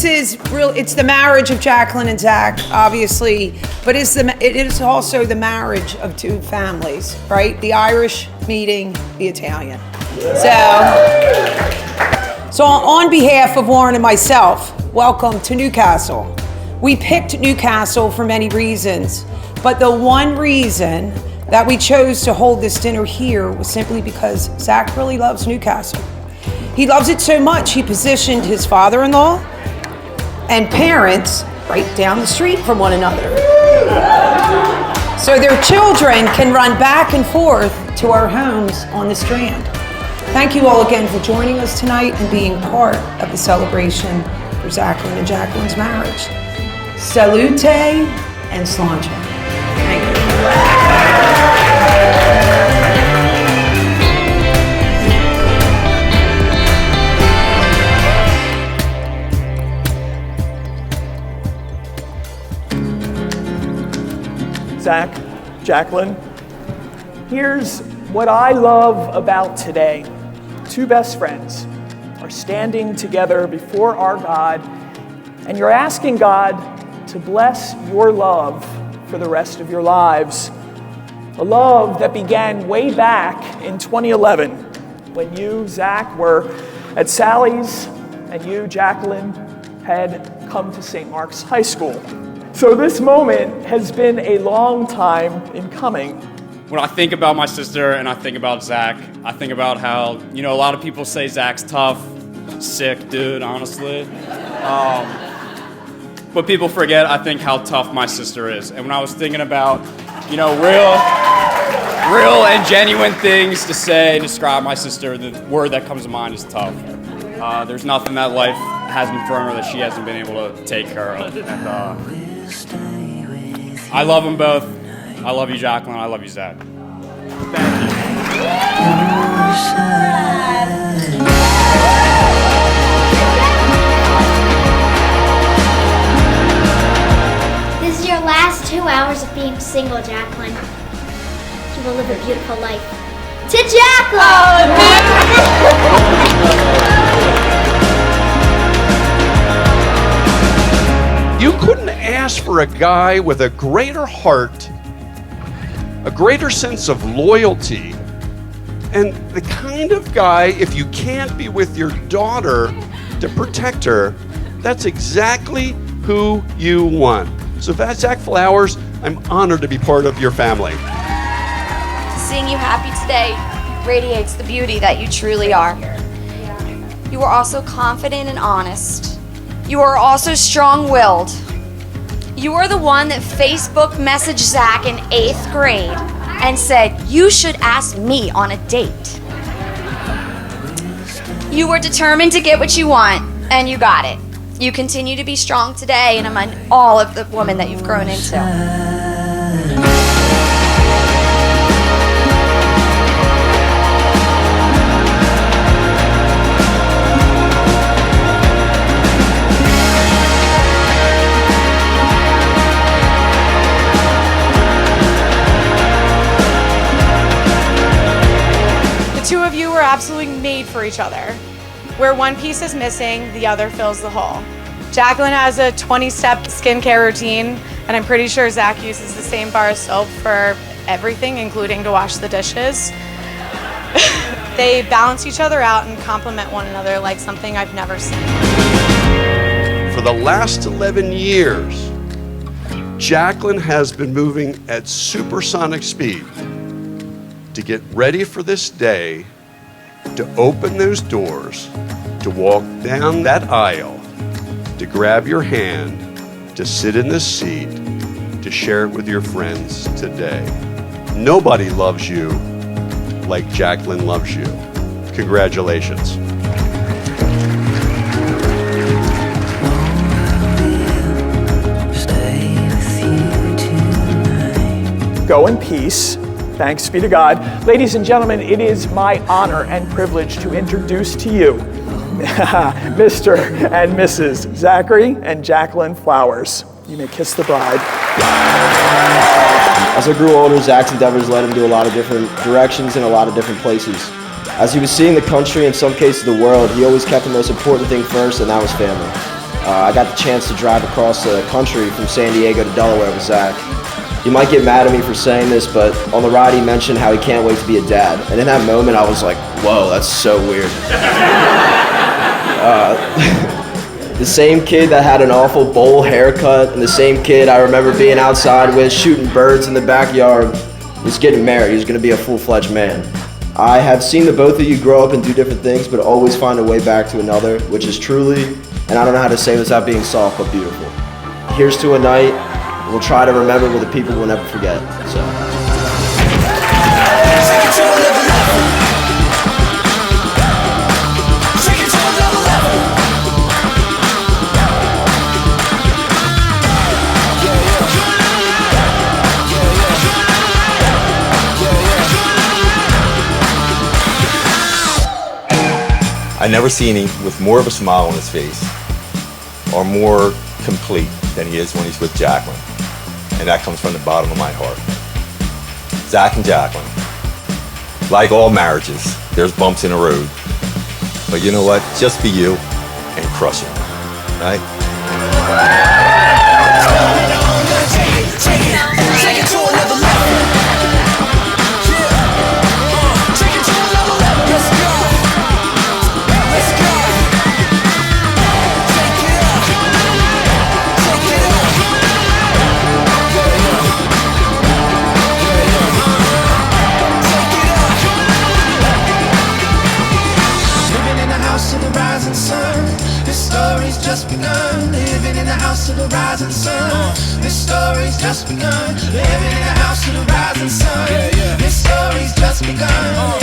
this is real. It's the marriage of Jacqueline and Zach, obviously, but it is also the marriage of two families, right? The Irish meeting the Italian. So on behalf of Warren and myself, welcome to Newcastle. We picked Newcastle for many reasons, but the one reason that we chose to hold this dinner here was simply because Zach really loves Newcastle. He loves it so much, he positioned his father-in-law and parents right down the street from one another. So their children can run back and forth to our homes on the Strand. Thank you all again for joining us tonight and being part of the celebration for Jacqueline and Jacqueline's marriage. Salute and sláinte. Thank you. Zach, Jacqueline, here's what I love about today. Two best friends are standing together before our God, and you're asking God to bless your love for the rest of your lives. A love that began way back in 2011 when you, Zach, were at Sally's and you, Jacqueline, had come to St. Mark's High School. So this moment has been a long time in coming. When I think about my sister and I think about Zach, I think about how, a lot of people say Zach's tough, sick dude, honestly. But people forget, I think, how tough my sister is. And when I was thinking about, real and genuine things to say, describe my sister, the word that comes to mind is tough. There's nothing that life hasn't thrown her that she hasn't been able to take care of. And, I love them both. I love you, Jacqueline. I love you, Zach. Thank you. This is your last 2 hours of being single, Jacqueline. You will live a beautiful life. To Jacqueline! You couldn't ask for a guy with a greater heart, a greater sense of loyalty, and the kind of guy, if you can't be with your daughter to protect her, that's exactly who you want. So Zach Flowers, I'm honored to be part of your family. Seeing you happy today radiates the beauty that you truly are. You are also confident and honest. You are also strong-willed. You are the one that Facebook messaged Zach in 8th grade and said, "You should ask me on a date." You were determined to get what you want, and you got it. You continue to be strong today and among all of the women that you've grown into. Two of you were absolutely made for each other. Where one piece is missing, the other fills the hole. Jacqueline has a 20-step skincare routine, and I'm pretty sure Zach uses the same bar of soap for everything, including to wash the dishes. They balance each other out and complement one another like something I've never seen. For the last 11 years, Jacqueline has been moving at supersonic speed to get ready for this day, to open those doors, to walk down that aisle, to grab your hand, to sit in this seat, to share it with your friends today. Nobody loves you like Jacqueline loves you. Congratulations. Go in peace. Thanks be to God. Ladies and gentlemen, it is my honor and privilege to introduce to you Mr. and Mrs. Zachary and Jacqueline Flowers. You may kiss the bride. As I grew older, Zach's endeavors led him to a lot of different directions and a lot of different places. As he was seeing the country, in some cases the world, he always kept the most important thing first, and that was family. I got the chance to drive across the country from San Diego to Delaware with Zach. You might get mad at me for saying this, but on the ride he mentioned how he can't wait to be a dad. And in that moment I was like, whoa, that's so weird. The same kid that had an awful bowl haircut and the same kid I remember being outside with shooting birds in the backyard is getting married. He's going to be a full-fledged man. I have seen the both of you grow up and do different things, but always find a way back to another, which is truly, and I don't know how to say this without being soft, but beautiful. Here's to a night we'll try to remember with the people we'll never forget. So. I never seen him with more of a smile on his face or more complete than he is when he's with Jacqueline. And that comes from the bottom of my heart. Zach and Jacqueline, like all marriages, there's bumps in the road. But you know what? Just be you and crush it, right? Just begun, living in the house of the rising sun. This story's just begun, living in the house of the rising sun. This story's just begun.